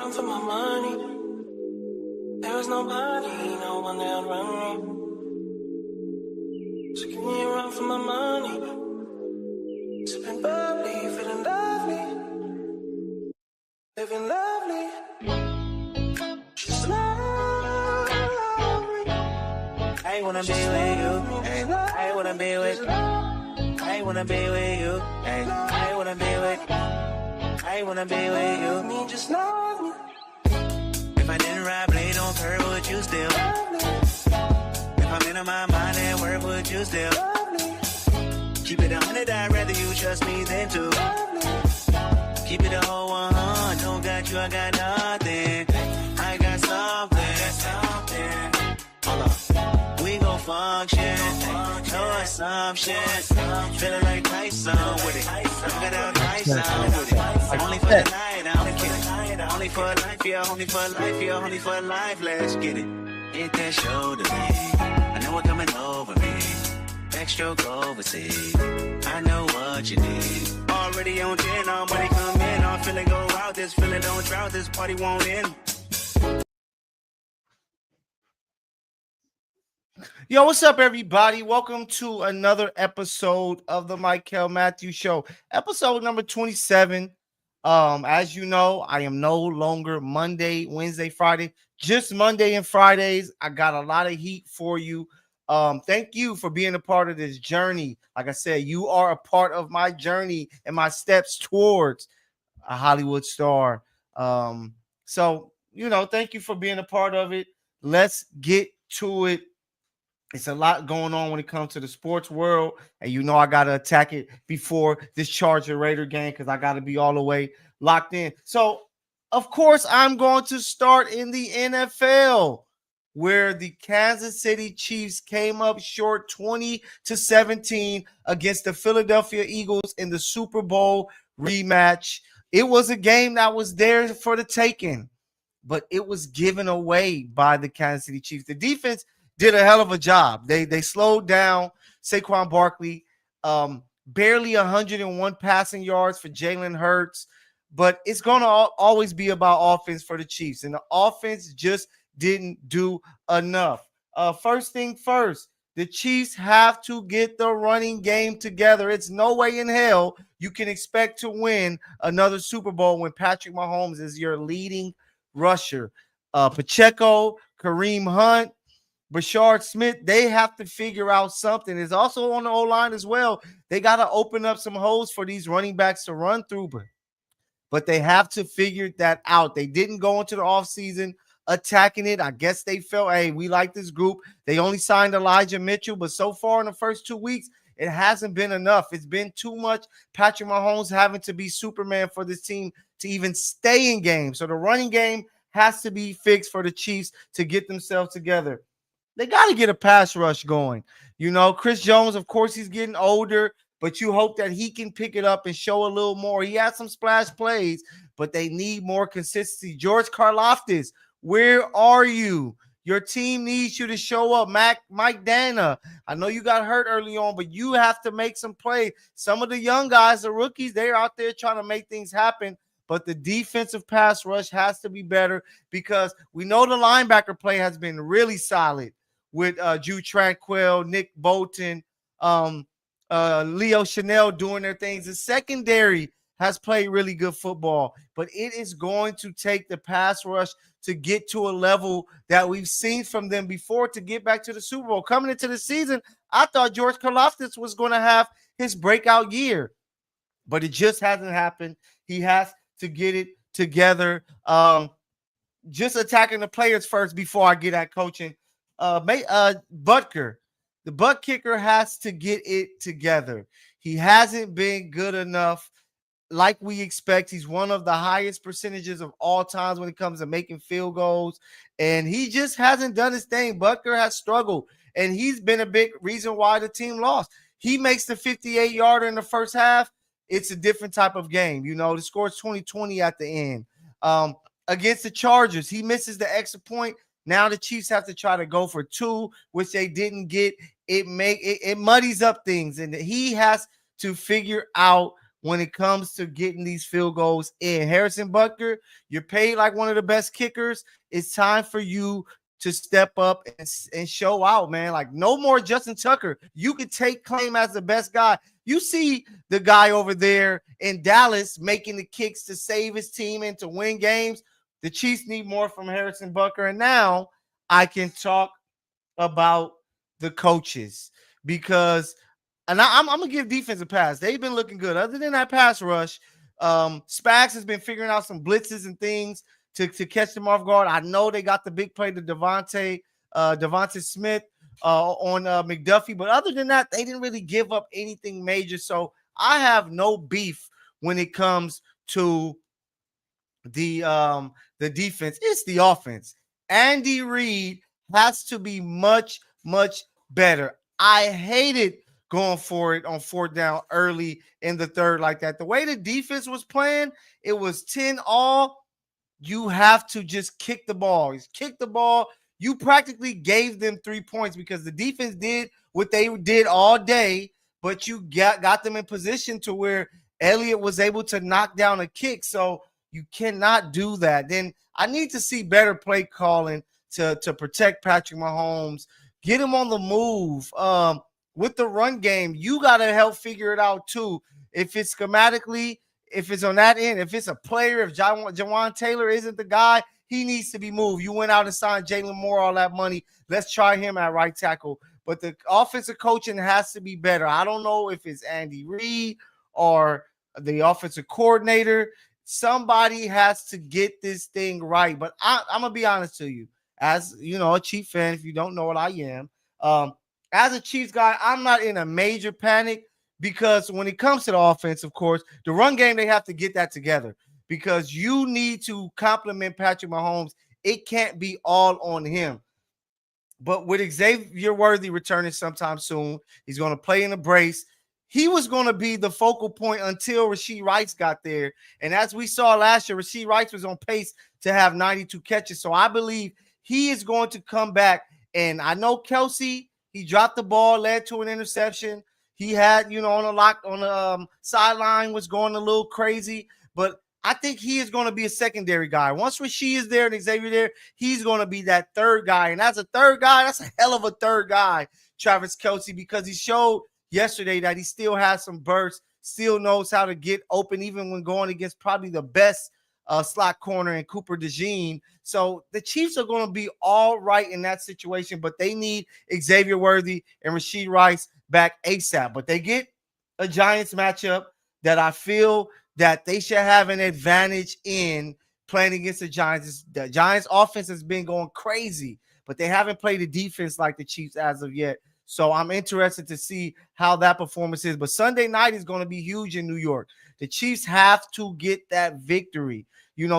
run for my money. There was nobody, no one that would run me. So give me a run for my money. Sipping bubbly, feeling lovely. Living lovely. Just lovely. I wanna be with you. I wanna be with you. I wanna be with you. I wanna be with you. I wanna be with you. Me, just love me. If I didn't ride blade on curve, would you still? If I'm in my mind at work, would you still? Keep it 100, I'd rather you trust me than to. Keep it a whole 100, don't got you, I got nothing. I got something. Hold on. We gon' function, no assumptions. Feeling like Tyson with it. Look at how Tyson with it. Only for the night, I'm kidding. Only for life, yeah, only for life, yeah, only for life. Let's get it. Hit that shoulder, me. I know what coming over me. Backstroke overseas. I know what you need. Already on 10, all money come in. I'm feeling go out. This feeling don't drought. This party won't end. Yo, what's up, everybody? Welcome to another episode of the Mykell Mathieu Show, episode number 27. As you know, I am no longer Monday, Wednesday, Friday, just Monday and Fridays. I got a lot of heat for you. Thank you for being a part of this journey. Like I said, you are a part of my journey and my steps towards a Hollywood star. So, thank you for being a part of it. Let's get to it. It's a lot going on when it comes to the sports world, and I got to attack it before this Charger Raider game because I got to be all the way locked in. So, of course, I'm going to start in the NFL, where the Kansas City Chiefs came up short 20-17 against the Philadelphia Eagles in the Super Bowl rematch. It was a game that was there for the taking, but it was given away by the Kansas City Chiefs. The defense did a hell of a job. They slowed down Saquon Barkley, barely 101 passing yards for Jalen Hurts, but it's going to always be about offense for the Chiefs, and the offense just didn't do enough. First thing first, the Chiefs have to get the running game together. It's no way in hell you can expect to win another Super Bowl when Patrick Mahomes is your leading rusher. Pacheco, Kareem Hunt, Brashard Smith, they have to figure out something. It's also on the O-line as well. They got to open up some holes for these running backs to run through, but they have to figure that out. They didn't go into the offseason attacking it. I guess they felt, hey, we like this group. They only signed Elijah Mitchell, but so far in the first 2 weeks, it hasn't been enough. It's been too much Patrick Mahomes having to be Superman for this team to even stay in games. So the running game has to be fixed for the Chiefs to get themselves together. They got to get a pass rush going. Chris Jones, of course, he's getting older, but you hope that he can pick it up and show a little more. He has some splash plays, but they need more consistency. George Karlaftis, where are you? Your team needs you to show up. Mike Dana, I know you got hurt early on, but you have to make some play. Some of the young guys, the rookies, they're out there trying to make things happen. But the defensive pass rush has to be better because we know the linebacker play has been really solid with Jude Tranquil, Nick Bolton, Leo Chanel doing their things. The secondary has played really good football, but it is going to take the pass rush to get to a level that we've seen from them before to get back to the Super Bowl. Coming into the season, I thought George Karlaftis was going to have his breakout year, but it just hasn't happened. He has to get it together. Just attacking the players first before I get at coaching. Butker, the butt kicker, has to get it together. He hasn't been good enough like we expect. He's one of the highest percentages of all times when it comes to making field goals, and he just hasn't done his thing. Butker has struggled, and he's been a big reason why the team lost. He makes the 58-yarder in the first half. It's a different type of game. The score is 20-20 at the end. Against the Chargers, he misses the extra point. Now the Chiefs have to try to go for two, which they didn't get. It muddies up things, and he has to figure out when it comes to getting these field goals in. Harrison Butker, you're paid like one of the best kickers. It's time for you to step up and show out, man. Like, no more Justin Tucker. You could take claim as the best guy. You see the guy over there in Dallas making the kicks to save his team and to win games. The Chiefs need more from Harrison Butker. And now I can talk about the coaches because, and I'm going to give defense a pass. They've been looking good. Other than that pass rush, Spags has been figuring out some blitzes and things to catch them off guard. I know they got the big play to Devontae Smith on McDuffie, but other than that, they didn't really give up anything major. So I have no beef when it comes to the defense. It's the offense. Andy Reid has to be much better. I hated going for it on fourth down early in the third like that. The way the defense was playing, it was 10 all. You have to just kick the ball. Kick the ball. You practically gave them 3 points because the defense did what they did all day, but you got them in position to where Elliott was able to knock down a kick. So you cannot do that. Then I need to see better play calling to protect Patrick Mahomes. Get him on the move. With the run game, you got to help figure it out too. If it's schematically, if it's on that end, if it's a player, if Jawan Taylor isn't the guy, he needs to be moved. You went out and signed Jalen Moore all that money. Let's try him at right tackle. But the offensive coaching has to be better. I don't know if it's Andy Reid or the offensive coordinator. Somebody has to get this thing right. But I'm going to be honest to you. As, you know, a Chiefs fan, if you don't know what I am, as a Chiefs guy, I'm not in a major panic because when it comes to the offense, of course, the run game, they have to get that together because you need to compliment Patrick Mahomes. It can't be all on him. But with Xavier Worthy returning sometime soon, he's going to play in a brace. He was going to be the focal point until Rashee Rice got there. And as we saw last year, Rashee Rice was on pace to have 92 catches. So I believe he is going to come back. And I know Kelsey, he dropped the ball, led to an interception. He had, on the sideline was going a little crazy. But I think he is going to be a secondary guy. Once Rashee is there and Xavier there, he's going to be that third guy. And as a third guy, that's a hell of a third guy, Travis Kelce, because he showed yesterday that he still has some bursts, still knows how to get open, even when going against probably the best slot corner in Cooper DeJean. So the Chiefs are going to be all right in that situation, but they need Xavier Worthy and Rashee Rice back ASAP. But they get a Giants matchup that I feel that they should have an advantage in playing against the Giants. The Giants offense has been going crazy, but they haven't played a defense like the Chiefs as of yet. So I'm interested to see how that performance is. But Sunday night is going to be huge in New York. The Chiefs have to get that victory.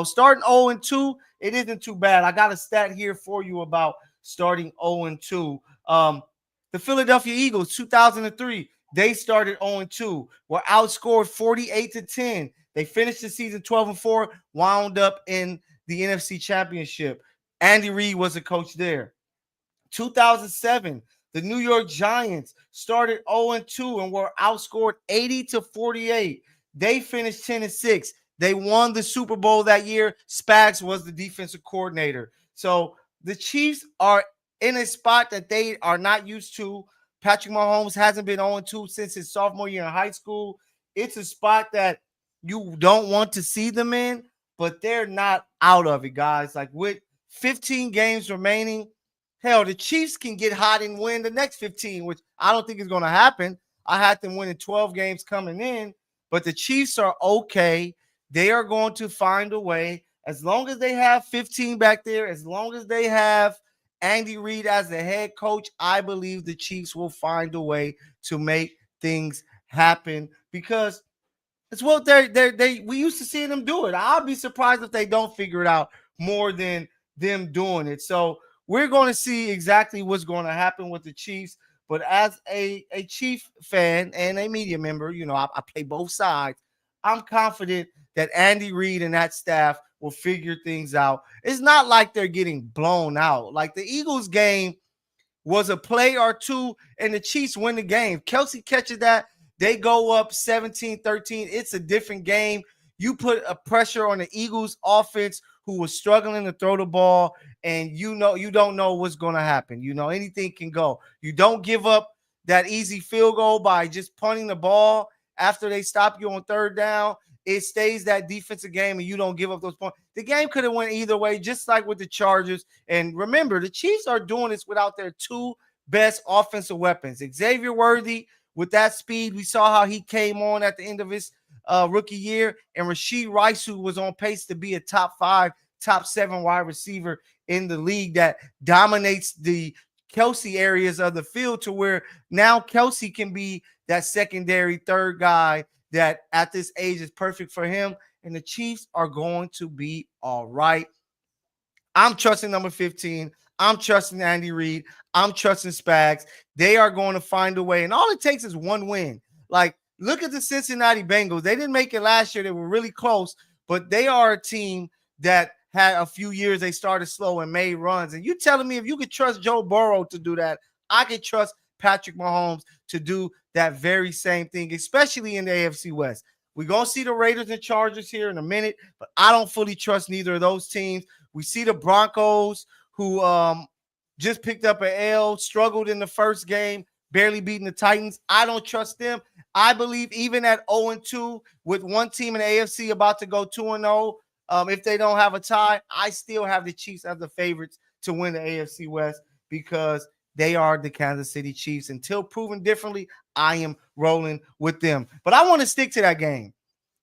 Starting 0-2, it isn't too bad. I got a stat here for you about starting 0-2. The Philadelphia Eagles, 2003, they started 0-2, were outscored 48-10. They finished the season 12-4, wound up in the NFC Championship. Andy Reid was the coach there. 2007, the New York Giants started 0-2 and were outscored 80-48. They finished 10-6. They won the Super Bowl that year. Spags was the defensive coordinator. So the Chiefs are in a spot that they are not used to. Patrick Mahomes hasn't been 0-2 since his sophomore year in high school. It's a spot that you don't want to see them in, but they're not out of it, guys. Like, with 15 games remaining, hell, the Chiefs can get hot and win the next 15, which I don't think is going to happen. I had them winning 12 games coming in, but the Chiefs are okay. They are going to find a way. As long as they have 15 back there, as long as they have Andy Reid as the head coach, I believe the Chiefs will find a way to make things happen because it's what we used to see them do it. I'll be surprised if they don't figure it out more than them doing it. So we're going to see exactly what's going to happen with the Chiefs. But as a Chief fan and a media member, I play both sides. I'm confident that Andy Reid and that staff will figure things out. It's not like they're getting blown out. Like, the Eagles game was a play or two, and the Chiefs win the game. Kelsey catches that. They go up 17-13. It's a different game. You put a pressure on the Eagles offense who was struggling to throw the ball, and you don't know what's going to happen. Anything can go. You don't give up that easy field goal by just punting the ball after they stop you on third down. It stays that defensive game, and you don't give up those points. The game could have went either way, just like with the Chargers. And remember, the Chiefs are doing this without their two best offensive weapons. Xavier Worthy, with that speed, we saw how he came on at the end of his rookie year, and Rashid Rice, who was on pace to be a top 5, top 7 wide receiver in the league that dominates the Kelsey areas of the field, to where now Kelsey can be that secondary third guy that at this age is perfect for him. And the Chiefs are going to be all right. I'm trusting number 15. I'm trusting Andy Reid. I'm trusting Spags. They are going to find a way. And all it takes is one win. Like, look at the Cincinnati Bengals. They didn't make it last year. They were really close, but they are a team that had a few years they started slow and made runs. And you telling me if you could trust Joe Burrow to do that, I could trust Patrick Mahomes to do that very same thing, especially in the AFC West. We're going to see the Raiders and Chargers here in a minute, but I don't fully trust neither of those teams. We see the Broncos, who just picked up an L, struggled in the first game, barely beating the Titans. I don't trust them. I believe even at 0-2, with one team in the AFC about to go 2-0, if they don't have a tie, I still have the Chiefs as the favorites to win the AFC West, because they are the Kansas City Chiefs. Until proven differently, I am rolling with them. But I want to stick to that game,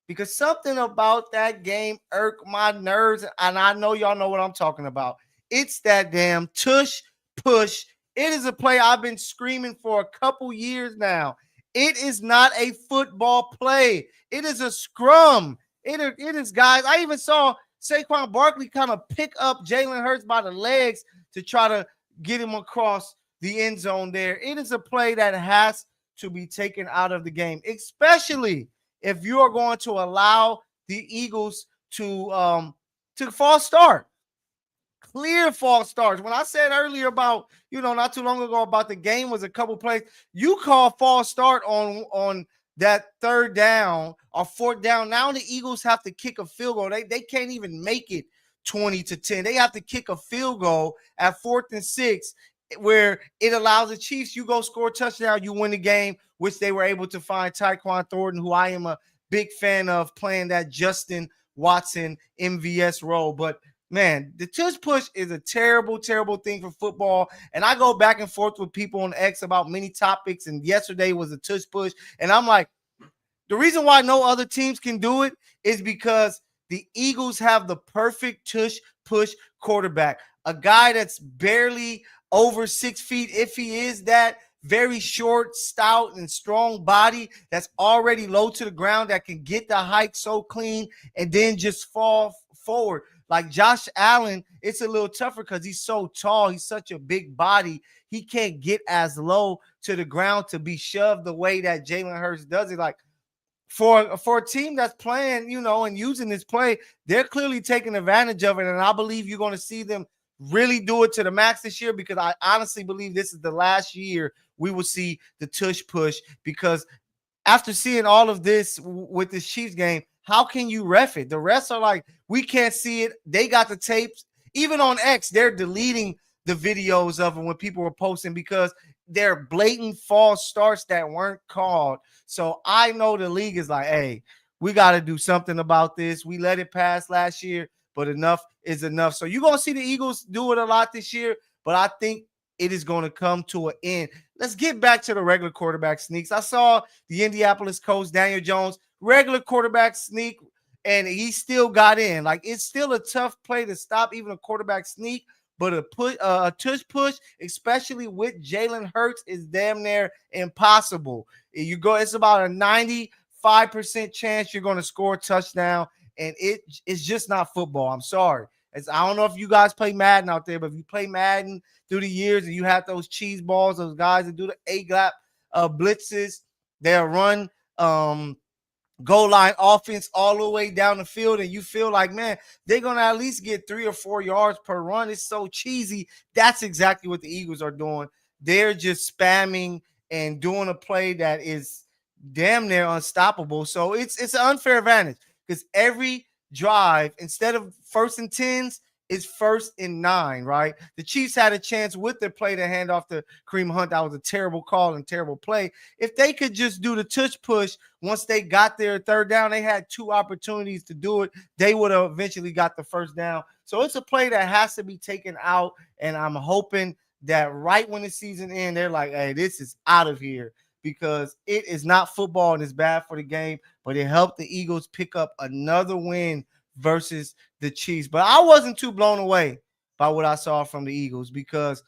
because something about that game irked my nerves, and I know y'all know what I'm talking about. It's that damn tush push. It is a play I've been screaming for a couple years now. It is not a football play. It is a scrum. It is, guys. I even saw Saquon Barkley kind of pick up Jalen Hurts by the legs to try to get him across the end zone there. It is a play that has to be taken out of the game, especially if you are going to allow the Eagles to false start. Clear false starts. When I said earlier about, not too long ago, about the game was a couple plays, you call false start on that third down or fourth down. Now the Eagles have to kick a field goal. They can't even make it 20-10. They have to kick a field goal at 4th and 6, where it allows the Chiefs, you go score a touchdown, you win the game, which they were able to find Tyquan Thornton, who I am a big fan of, playing that Justin Watson MVS role. But man, the tush push is a terrible, terrible thing for football. And I go back and forth with people on X about many topics, and yesterday was a tush push. And I'm like, the reason why no other teams can do it is because the Eagles have the perfect tush push quarterback, a guy that's barely over 6 feet, if he is that, very short, stout, and strong body that's already low to the ground, that can get the hike so clean and then just fall forward. Like Josh Allen, it's a little tougher because he's so tall. He's such a big body. He can't get as low to the ground to be shoved the way that Jalen Hurts does it. Like, for a team that's playing, and using this play, they're clearly taking advantage of it. And I believe you're going to see them really do it to the max this year, because I honestly believe this is the last year we will see the tush push, because after seeing all of this with this Chiefs game, how can you ref it? The refs are like, we can't see it. They got the tapes. Even on X, they're deleting the videos of it when people were posting, because they're blatant false starts that weren't called. So I know the league is like, hey, we got to do something about this. We let it pass last year, but enough is enough. So you're going to see the Eagles do it a lot this year, but I think it is going to come to an end. Let's get back to the regular quarterback sneaks. I saw the Indianapolis coach, Daniel Jones, regular quarterback sneak, and he still got in. Like, it's still a tough play to stop even a quarterback sneak, but a tush push, especially with Jalen Hurts, is damn near impossible. It's about a 95% chance you're going to score a touchdown, and it's just not football. I'm sorry. I don't know if you guys play Madden out there, but if you play Madden through the years and you have those cheese balls, those guys that do the A-gap blitzes, they'll run goal line offense all the way down the field, and you feel like, man, they're going to at least get 3 or 4 yards per run. It's so cheesy. That's exactly what the Eagles are doing. They're just spamming and doing a play that is damn near unstoppable. So it's an unfair advantage because every drive, instead of 1st and 10s, is 1st and 9, right? The Chiefs had a chance with their play to hand off to Kareem Hunt. That was a terrible call and terrible play. If they could just do the touch push once they got their 3rd down, they had 2 opportunities to do it. They would have eventually got the 1st down. So it's a play that has to be taken out, and I'm hoping that right when the season ends, they're like, hey, this is out of here, because it is not football and it's bad for the game, but it helped the Eagles pick up another win versus the Chiefs. But I wasn't too blown away by what I saw from the Eagles, because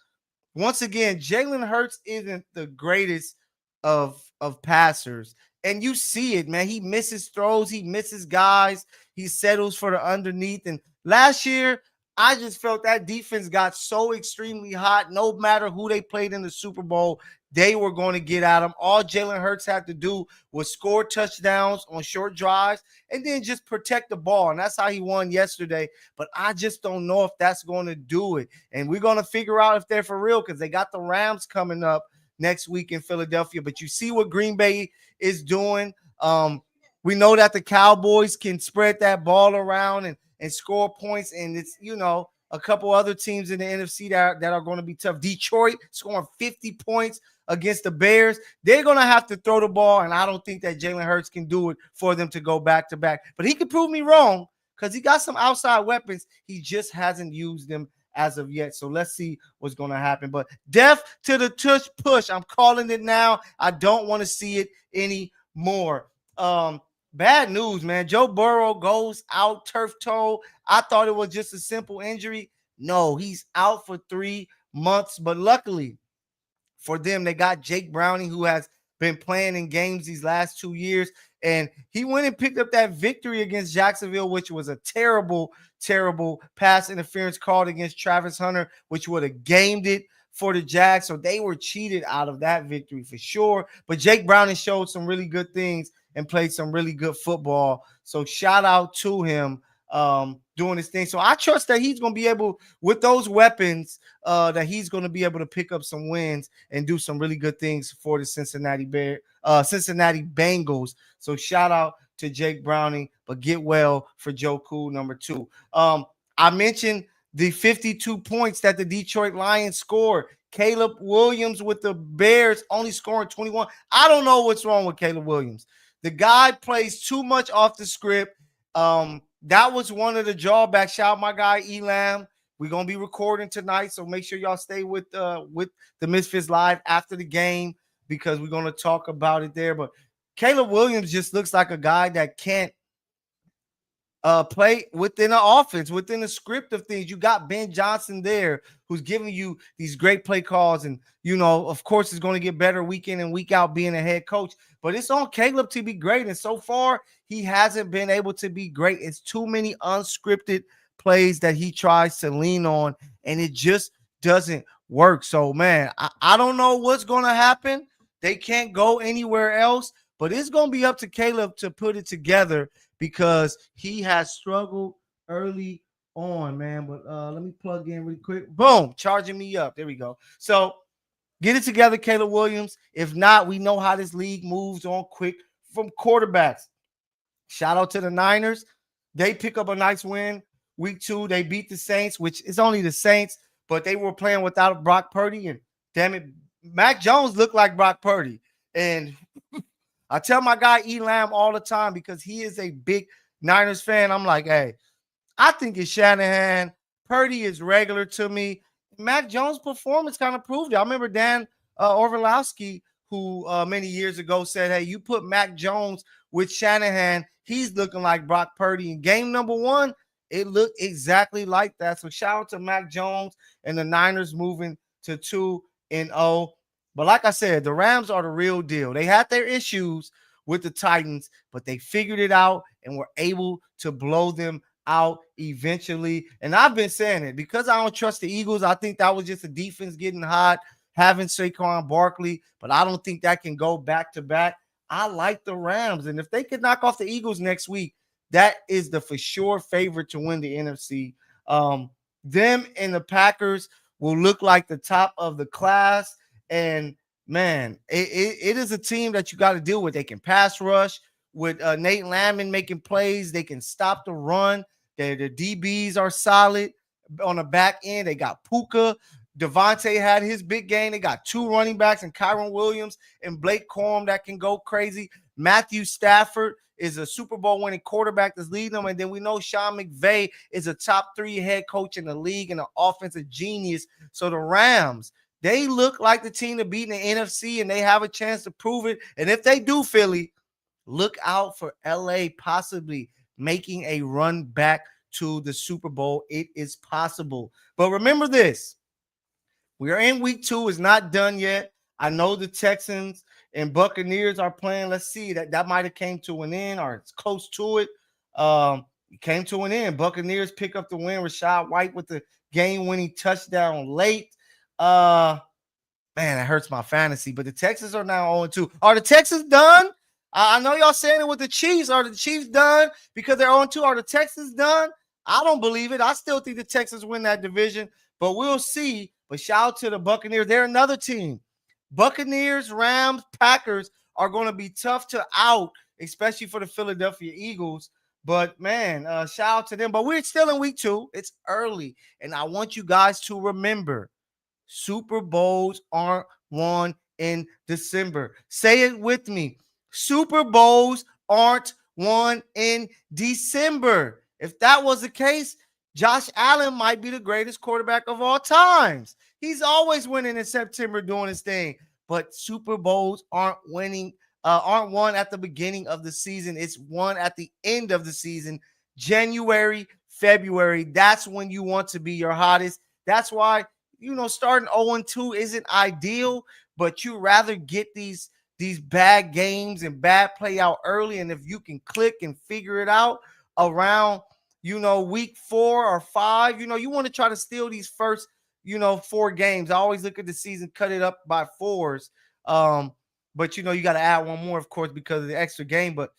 once again, Jalen Hurts isn't the greatest of passers. And you see it, man. He misses throws, he misses guys, he settles for the underneath. And last year, I just felt that defense got so extremely hot. No matter who they played in the Super Bowl, they were going to get at him. All Jalen Hurts had to do was score touchdowns on short drives and then just protect the ball. And that's how he won yesterday. But I just don't know if that's going to do it. And we're going to figure out if they're for real, because they got the Rams coming up next week in Philadelphia. But you see what Green Bay is doing. We know that the Cowboys can spread that ball around and score points. And it's, a couple other teams in the NFC that are going to be tough. Detroit scoring 50 points against the Bears. They're going to have to throw the ball, and I don't think that Jalen Hurts can do it for them to go back-to-back. But he could prove me wrong, because he got some outside weapons. He just hasn't used them as of yet. So let's see what's going to happen. But death to the tush push. I'm calling it now. I don't want to see it anymore. Bad news, man. Joe Burrow goes out, turf toe. I thought it was just a simple injury. No, he's out for 3 months. But luckily for them, they got Jake Browning, who has been playing in games these last 2 years. And he went and picked up that victory against Jacksonville, which was a terrible, terrible pass interference called against Travis Hunter, which would have gamed it for the Jags. So they were cheated out of that victory for sure. But Jake Browning showed some really good things and played some really good football. So shout out to him doing his thing. So I trust that he's going to be able, with those weapons, that he's going to be able to pick up some wins and do some really good things for the Cincinnati Bengals. So shout out to Jake Browning, but get well for Joe Cool, number 2. I mentioned the 52 points that the Detroit Lions scored. Caleb Williams with the Bears only scoring 21. I don't know what's wrong with Caleb Williams. The guy plays too much off the script. That was one of the drawbacks. Shout out my guy Elam. We're gonna be recording tonight, so make sure y'all stay with the Misfits live after the game, because we're gonna talk about it there. But Caleb Williams just looks like a guy that can't play within an offense, within the script of things. You got Ben Johnson there, who's giving you these great play calls, and of course, it's going to get better week in and week out being a head coach. But it's on Caleb to be great, and so far he hasn't been able to be great. It's too many unscripted plays that he tries to lean on, and it just doesn't work. So, man, I don't know what's going to happen. They can't go anywhere else, but it's going to be up to Caleb to put it together, because he has struggled early on, man. But let me plug in really quick. Boom, charging me up. There we go. So get it together, Caleb Williams. If not, we know how this league moves on quick from quarterbacks. Shout out to the Niners. They pick up a nice win. Week 2, they beat the Saints, which is only the Saints, but they were playing without Brock Purdy. And damn it, Mac Jones looked like Brock Purdy. And I tell my guy Elam all the time, because he is a big Niners fan. I'm like, hey, I think it's Shanahan. Purdy is regular to me. Mac Jones' performance kind of proved it. I remember Dan Orlovsky, who many years ago said, hey, you put Mac Jones with Shanahan, he's looking like Brock Purdy. In game number 1, it looked exactly like that. So shout out to Mac Jones and the Niners moving to 2-0. But like I said, the Rams are the real deal. They had their issues with the Titans, but they figured it out and were able to blow them out eventually. And I've been saying it, because I don't trust the Eagles. I think that was just the defense getting hot, having Saquon Barkley, but I don't think that can go back-to-back. I like the Rams, and if they could knock off the Eagles next week, that is the for sure favorite to win the NFC. Them and the Packers will look like the top of the class. And man, it is a team that you got to deal with. They can pass rush with Nate Landman making plays. They can stop the run. The DBs are solid on the back end. They got Puka. Devontae had his big game. They got two running backs and Kyron Williams and Blake Corum that can go crazy. Matthew Stafford is a Super Bowl winning quarterback that's leading them. And then we know Sean McVay is a top 3 head coach in the league and an offensive genius. So the Rams, they look like the team to beat in the NFC, and they have a chance to prove it. And if they do, Philly, look out for LA possibly making a run back to the Super Bowl. It is possible. But remember this. We are in week 2. It's not done yet. I know the Texans and Buccaneers are playing. Let's see. That might have came to an end, or it's close to it. It came to an end. Buccaneers pick up the win. Rashad White with the game-winning touchdown late. Man, it hurts my fantasy. But the Texans are now 0-2. Are the Texans done? I know y'all saying it with the Chiefs. Are the Chiefs done because they're 0-2? Are the Texans done? I don't believe it. I still think the Texans win that division, but we'll see. But shout out to the Buccaneers. They're another team. Buccaneers, Rams, Packers are going to be tough to out, especially for the Philadelphia Eagles. But, man, shout out to them. But we're still in week 2. It's early. And I want you guys to remember, Super Bowls aren't won in December. Say it with me. Super Bowls aren't won in December. If that was the case, Josh Allen might be the greatest quarterback of all times. He's always winning in September doing his thing. But Super Bowls aren't won at the beginning of the season. It's won at the end of the season. January, February, that's when you want to be your hottest. That's why, starting 0-2 isn't ideal, but you rather get these bad games and bad play out early. And if you can click and figure it out around, week 4 or 5, you want to try to steal these first, 4 games. I always look at the season, cut it up by 4s. But you got to add one more, of course, because of the extra game. But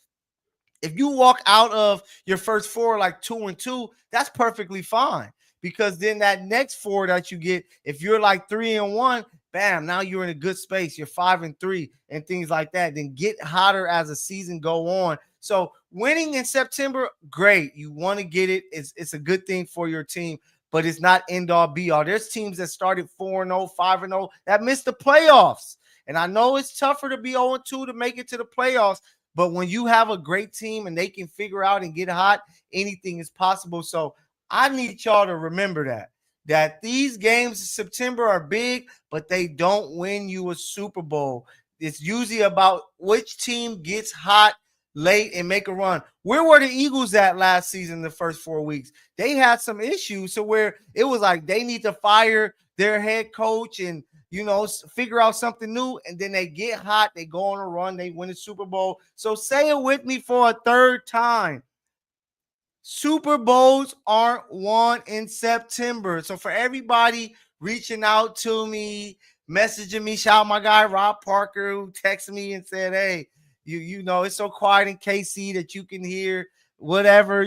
if you walk out of your first 4 like 2-2, that's perfectly fine. Because then that next 4 that you get, if you're like 3-1, bam, now you're in a good space. You're 5-3 and things like that. Then get hotter as the season go on. So winning in September, great. You want to get it. It's a good thing for your team, but it's not end all be all. There's teams that started 4-0, 5-0 that missed the playoffs. And I know it's tougher to be 0-2 to make it to the playoffs, but when you have a great team and they can figure out and get hot, anything is possible. So I need y'all to remember that these games in September are big, but they don't win you a Super Bowl. It's usually about which team gets hot late and make a run. Where were the Eagles at last season, the first 4 weeks? They had some issues, so where it was like they need to fire their head coach and figure out something new, and then they get hot, they go on a run, they win the Super Bowl. So say it with me for a third time. Super Bowls aren't won in September. So for everybody reaching out to me, messaging me, shout out my guy Rob Parker, who texted me and said, hey, you know, it's so quiet in KC that you can hear whatever,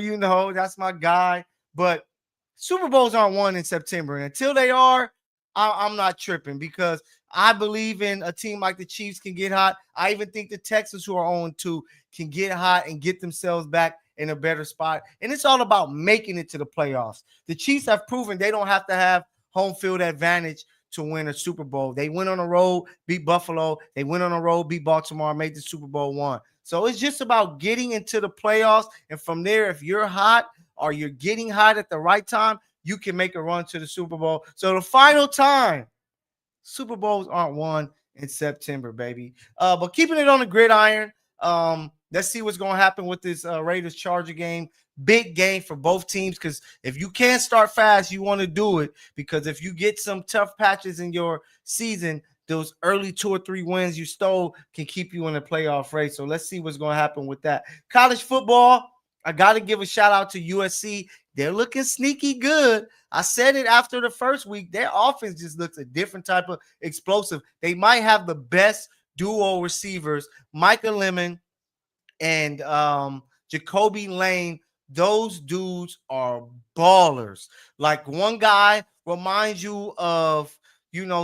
that's my guy. But Super Bowls aren't won in September. And until they are, I'm not tripping, because I believe in a team like the Chiefs can get hot. I even think the Texans, who are 0-2, can get hot and get themselves back in a better spot. And it's all about making it to the playoffs. The Chiefs have proven they don't have to have home field advantage to win a Super Bowl. They went on the road, beat Buffalo. They went on the road, beat Baltimore, made the Super Bowl one. So it's just about getting into the playoffs. And from there, if you're hot or you're getting hot at the right time, you can make a run to the Super Bowl. So the final time, Super Bowls aren't won in September, baby. But keeping it on the gridiron, let's see what's going to happen with this Raiders-Charger game. Big game for both teams, because if you can't start fast, you want to do it, because if you get some tough patches in your season, those early 2 or 3 wins you stole can keep you in the playoff race. So let's see what's going to happen with that. College football, I got to give a shout out to USC. They're looking sneaky good. I said it after the first week. Their offense just looks a different type of explosive. They might have the best duo receivers, Micah Lemon and Jacoby Lane. Those dudes are ballers. Like, one guy reminds you of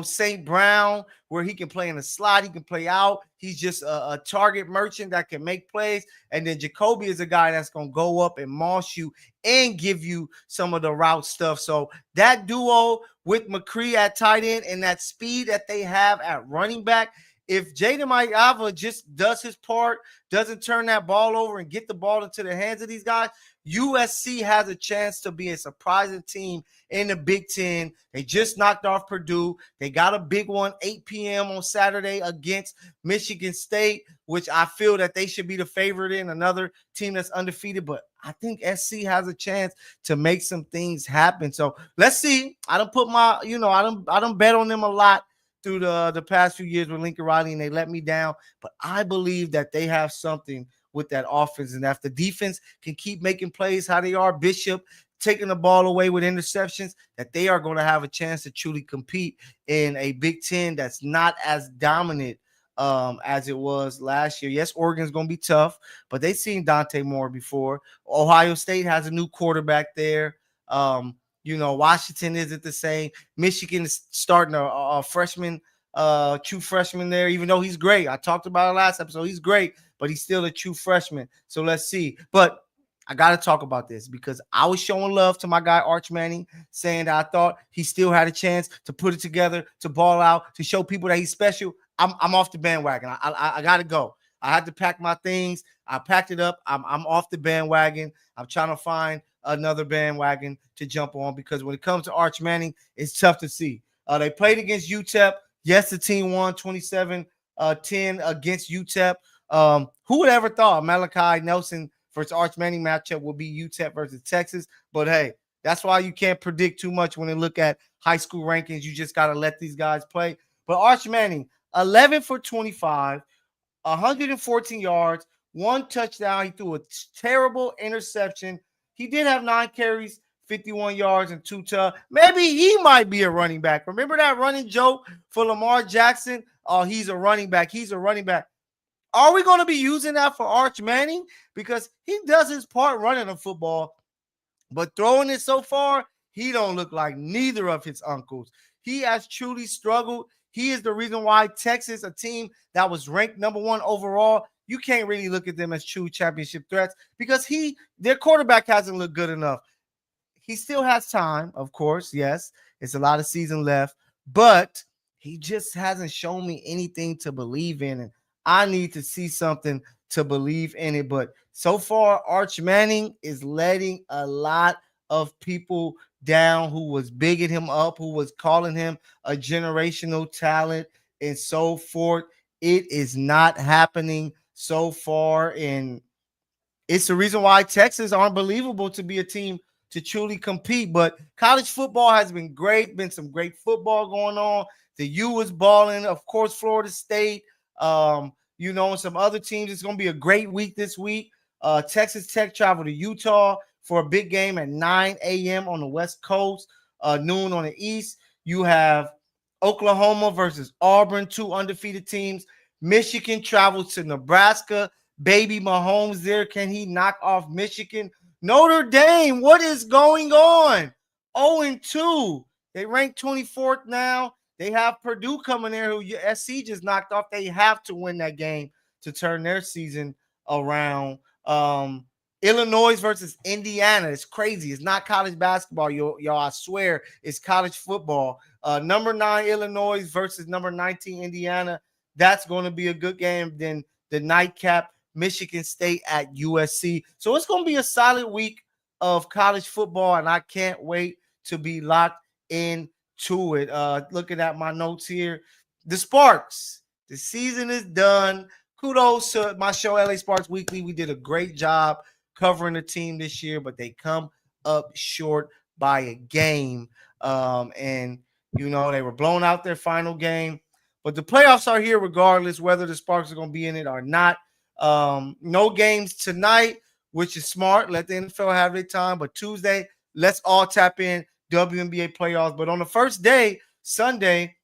St. Brown, where he can play in the slot, he can play out. He's just a target merchant that can make plays. And then Jacoby is a guy that's going to go up and moss you and give you some of the route stuff. So that duo with McCree at tight end and that speed that they have at running back, if Jaden Mayava just does his part, doesn't turn that ball over and get the ball into the hands of these guys, USC has a chance to be a surprising team in the Big Ten. They just knocked off Purdue. They got a big one, 8 p.m. on Saturday against Michigan State, which I feel that they should be the favorite in, another team that's undefeated. But I think SC has a chance to make some things happen. So let's see. I don't put my, I don't bet on them a lot through the past few years with Lincoln Riley, and they let me down. But I believe that they have something with that offense. And if the defense can keep making plays how they are, Bishop taking the ball away with interceptions, that they are going to have a chance to truly compete in a Big Ten that's not as dominant as it was last year. Yes, Oregon's going to be tough, but they've seen Dante Moore before. Ohio State has a new quarterback there. Washington isn't the same. Michigan is starting a freshman, true freshman there, even though he's great. I talked about it last episode. He's great, but he's still a true freshman. So let's see. But I got to talk about this because I was showing love to my guy Arch Manning, saying that I thought he still had a chance to put it together, to ball out, to show people that he's special. I'm off the bandwagon. I got to go. I had to pack my things. I packed it up. I'm off the bandwagon. I'm trying to find another bandwagon to jump on because when it comes to Arch Manning, it's tough to see. They played against UTEP. Yes, the team won 27-10 against UTEP. Who would ever thought Malachi Nelson versus Arch Manning matchup will be UTEP versus Texas? But hey, that's why you can't predict too much when they look at high school rankings. You just got to let these guys play. But Arch Manning, 11 for 25, 114 yards, 1 touchdown. He threw a terrible interception. He did have 9 carries, 51 yards, and 2 touchdowns. Maybe he might be a running back. Remember that running joke for Lamar Jackson? Oh, he's a running back. He's a running back. Are we going to be using that for Arch Manning? Because he does his part running the football, but throwing it so far, he don't look like neither of his uncles. He has truly struggled. He is the reason why Texas, a team that was ranked number 1 overall, you can't really look at them as true championship threats because their quarterback hasn't looked good enough. He still has time, of course. Yes, it's a lot of season left, but he just hasn't shown me anything to believe in, and I need to see something to believe in it. But so far, Arch Manning is letting a lot of people down who was bigging him up, who was calling him a generational talent and so forth. It is not happening so far, and it's the reason why Texas aren't believable to be a team to truly compete. But college football has been great, been some great football going on. The U was balling, of course, Florida State, and some other teams. It's going to be a great week this week. Texas Tech travel to Utah for a big game at 9 a.m. on the West Coast, noon on the East. You have Oklahoma versus Auburn, 2 undefeated teams. Michigan travels to Nebraska. Baby Mahomes there. Can he knock off Michigan? Notre Dame, what is going on? 0-2. They rank 24th now. They have Purdue coming there who SC just knocked off. They have to win that game to turn their season around. Illinois versus Indiana. It's crazy. It's not college basketball, y'all. I swear it's college football. Number 9 Illinois versus number 19 Indiana. That's going to be a good game. Then the nightcap, Michigan State at USC. So it's going to be a solid week of college football, and I can't wait to be locked into it. Looking at my notes here, the Sparks, the season is done. Kudos to my show, LA Sparks Weekly. We did a great job covering the team this year, but they come up short by a game. And they were blown out their final game. But the playoffs are here regardless, whether the Sparks are going to be in it or not. No games tonight, which is smart. Let the NFL have their time. But Tuesday, let's all tap in WNBA playoffs. But on the first day, Sunday,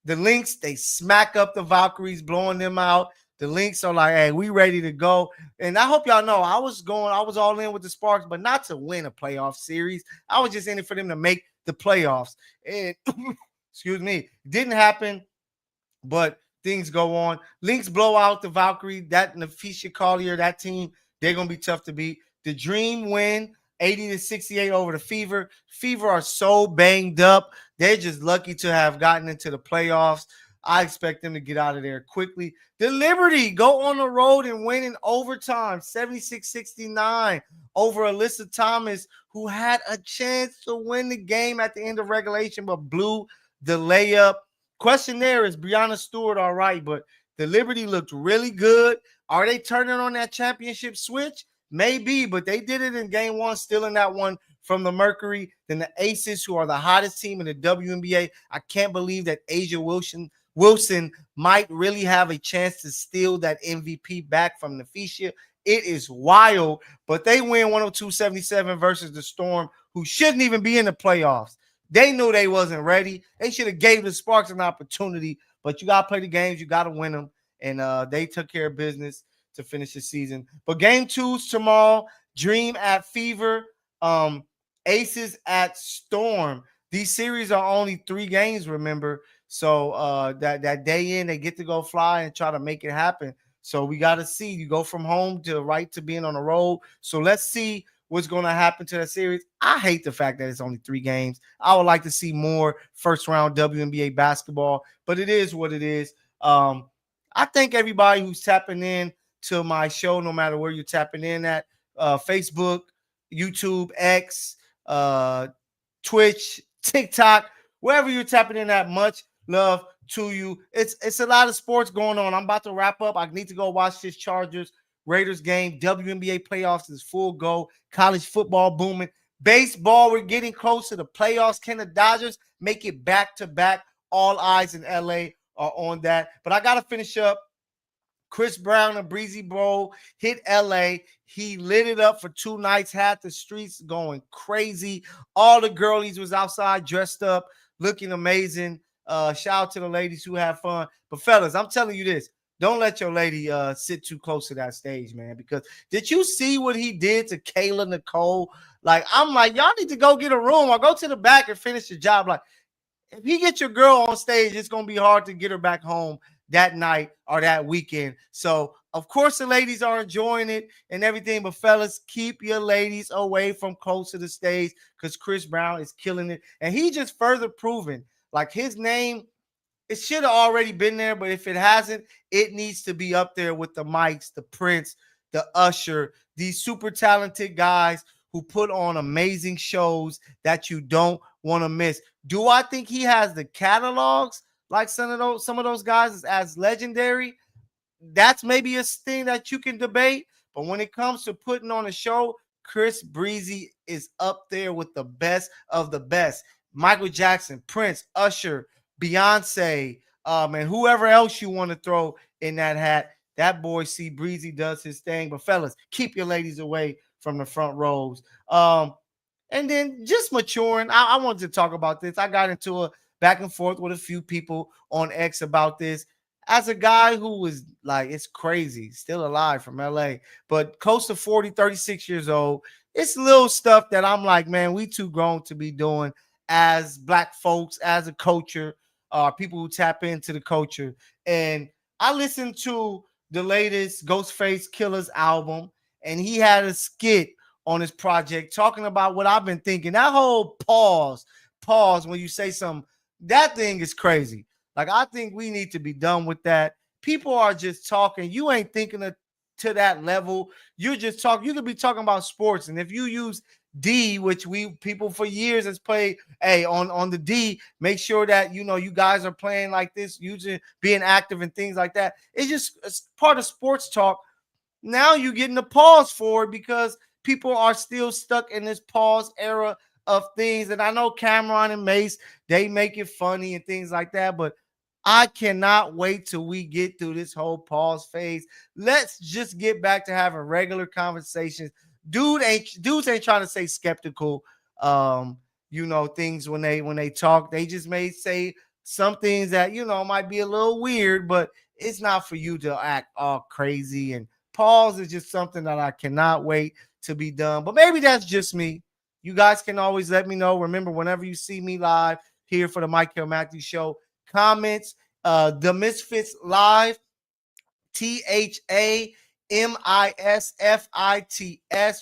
the Lynx, they smack up the Valkyries, blowing them out. The Lynx are like, hey, we ready to go. And I hope y'all know I was all in with the Sparks, but not to win a playoff series. I was just in it for them to make the playoffs. And Excuse me. Didn't happen, but things go on. Lynx blow out the Valkyrie. That Nafisha Collier, that team, they're gonna be tough to beat. The Dream win 80-68 over the Fever. Fever are so banged up. They're just lucky to have gotten into the playoffs. I expect them to get out of there quickly. The Liberty go on the road and win in overtime, 76-69 over Alyssa Thomas, who had a chance to win the game at the end of regulation, but blew the layup. Question there, is Brianna Stewart all right? But the Liberty looked really good. Are they turning on that championship switch? Maybe, but they did it in game one, stealing that one from the Mercury. Then the Aces, who are the hottest team in the WNBA. I can't believe that Asia Wilson might really have a chance to steal that MVP back from Nafisha. It is wild, but they win 102-77 versus the Storm, who shouldn't even be in the playoffs. They knew they wasn't ready. They should have gave the Sparks an opportunity, but you got to play the games. You got to win them, and they took care of business to finish the season. But game two's tomorrow. Dream at Fever, Aces at Storm. These series are only 3 games, remember? So that day in, they get to go fly and try to make it happen. So we got to see. You go from home to right to being on the road. So let's see what's going to happen to that series. I hate the fact that it's only 3 games. I would like to see more first-round WNBA basketball, but it is what it is. I thank everybody who's tapping in to my show, no matter where you're tapping in at, Facebook, YouTube, X, Twitch, TikTok, wherever you're tapping in at. Much love to you. It's a lot of sports going on. I'm about to wrap up. I need to go watch this Chargers Raiders game. WNBA playoffs is full go. College football booming. Baseball, we're getting close to the playoffs. Can the Dodgers make it back-to-back? All eyes in LA are on that. But I got to finish up. Chris Brown and Breezy Bowl hit LA. He lit it up for 2 nights, had the streets going crazy. All the girlies was outside dressed up, looking amazing. Shout out to the ladies who had fun. But fellas, I'm telling you this. Don't let your lady sit too close to that stage, man, because did you see what he did to Kayla Nicole? Like, I'm like, y'all need to go get a room or go to the back and finish the job. Like, if he gets your girl on stage, it's going to be hard to get her back home that night or that weekend. So, of course, the ladies are enjoying it and everything, but fellas, keep your ladies away from close to the stage because Chris Brown is killing it. And he just further proven, like, his name, it should have already been there, but if it hasn't, it needs to be up there with the Mikes, the Prince, the Usher, these super talented guys who put on amazing shows that you don't want to miss. Do I think he has the catalogs like some of those guys as legendary? That's maybe a thing that you can debate. But when it comes to putting on a show, Chris Breezy is up there with the best of the best. Michael Jackson, Prince, Usher, Beyonce, and whoever else you want to throw in that hat. That boy C Breezy does his thing. But fellas, keep your ladies away from the front rows. And then just maturing. I wanted to talk about this. I got into a back and forth with a few people on X about this. As a guy who was like, it's crazy, still alive from LA, but close to 40, 36 years old, it's little stuff that I'm like, man, we too grown to be doing as Black folks, as a culture, people who tap into the culture. And I listened to the latest Ghostface Killer's album, and he had a skit on his project talking about what I've been thinking. That whole pause when you say something, that thing is crazy. Like, I think we need to be done with that. People are just talking. You ain't thinking to that level. You're just talking. You could be talking about sports. And if you use D, which people for years has played, hey, on the D, make sure that, you guys are playing like this, using, being active and things like that. It's part of sports talk. Now you're getting a pause for it because people are still stuck in this pause era of things. And I know Cameron and Mace, they make it funny and things like that, but I cannot wait till we get through this whole pause phase. Let's just get back to having regular conversations. Dudes ain't trying to say skeptical, things when they talk. They just may say some things that, might be a little weird, but it's not for you to act all crazy. And pause is just something that I cannot wait to be done. But maybe that's just me. You guys can always let me know. Remember, whenever you see me live, here for the Mykell Mathieu Show. Comments, Tha Misfits Live, ThaMisfits.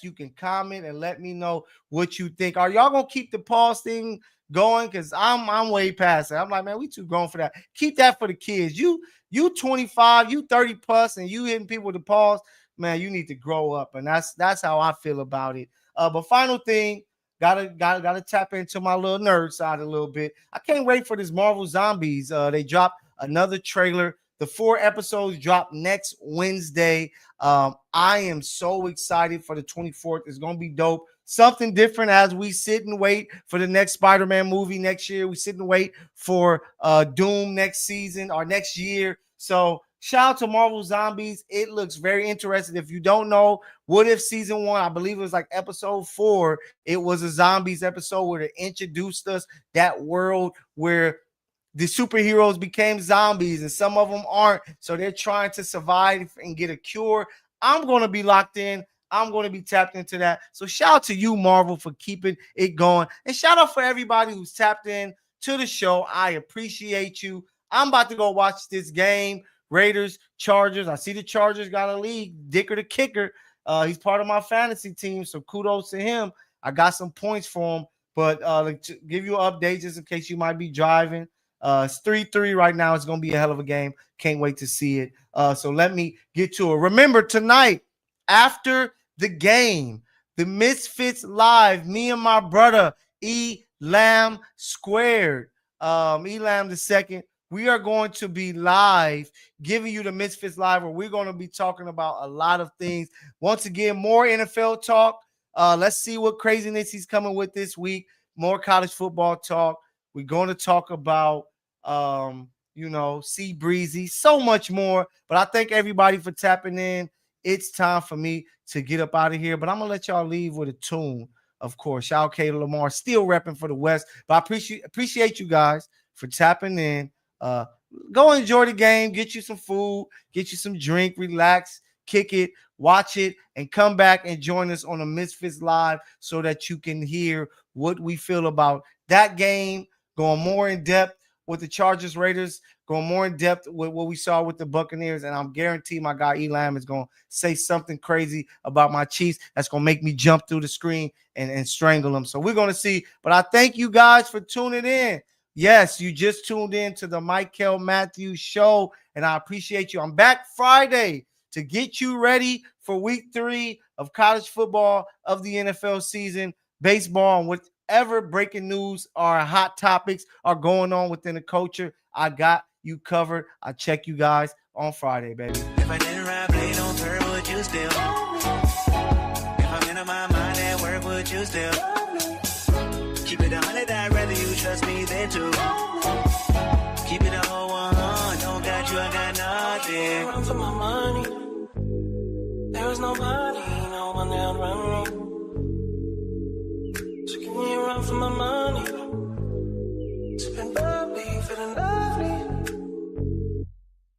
You can comment and let me know what you think. Are y'all gonna keep the pause thing going? Because I'm way past it. I'm like, man, we too grown for that. Keep that for the kids. You 25, you 30 plus, and you hitting people with the pause. Man, you need to grow up, and that's how I feel about it. But final thing, gotta tap into my little nerd side a little bit. I can't wait for this Marvel Zombies. They dropped another trailer. The 4 episodes drop next Wednesday. I am so excited for the 24th. It's gonna be dope. Something different as we sit and wait for the next Spider-Man movie next year. We sit and wait for Doom next season or next year. So shout out to Marvel Zombies. It looks very interesting. If you don't know, What If Season 1, I believe it was like episode 4, it was a zombies episode where they introduced us that world where the superheroes became zombies and some of them aren't. So they're trying to survive and get a cure. I'm going to be locked in. I'm going to be tapped into that. So shout out to you, Marvel, for keeping it going. And shout out for everybody who's tapped in to the show. I appreciate you. I'm about to go watch this game. Raiders, Chargers. I see the Chargers got a lead. Dicker the kicker. He's part of my fantasy team, so kudos to him. I got some points for him. But to give you an update just in case you might be driving. It's 3-3 right now. It's going to be a hell of a game. Can't wait to see it. So let me get to it. Remember, tonight, after the game, the Misfits Live, me and my brother, Elam Squared, Elam the second, we are going to be live giving you the Misfits Live, where we're going to be talking about a lot of things. Once again, more NFL talk. Let's see what craziness he's coming with this week. More college football talk. We're going to talk about, Sea Breezy, so much more. But I thank everybody for tapping in. It's time for me to get up out of here. But I'm going to let y'all leave with a tune, of course. Shout out K Lamar, still repping for the West. But I appreciate you guys for tapping in. Go enjoy the game. Get you some food. Get you some drink. Relax. Kick it. Watch it. And come back and join us on the Misfits Live so that you can hear what we feel about that game. Going more in depth with the Chargers Raiders, going more in depth with what we saw with the Buccaneers. And I'm guaranteed my guy Elam is going to say something crazy about my Chiefs that's going to make me jump through the screen and strangle them. So we're going to see. But I thank you guys for tuning in. Yes, you just tuned in to the Mykell Mathieu Show, and I appreciate you. I'm back Friday to get you ready for week 3 of college football of the NFL season, baseball, and whatever breaking news or hot topics are going on within the culture. I got you covered. I'll check you guys on Friday, baby. If I didn't ride blade on her, would you still? If I'm in my mind at work, would you still? Keep it 100, I'd rather you trust me than to. Keep it a whole 100, don't got you, I got nothing. Run for my money. There was nobody, no one there around me. So give me a run for my money. Sipping bubbly, feeling lovely.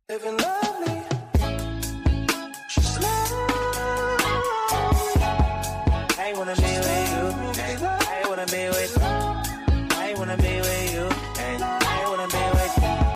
Living lovely. She's lovely. I wanna be with you. I wanna be with you. I wanna be with you.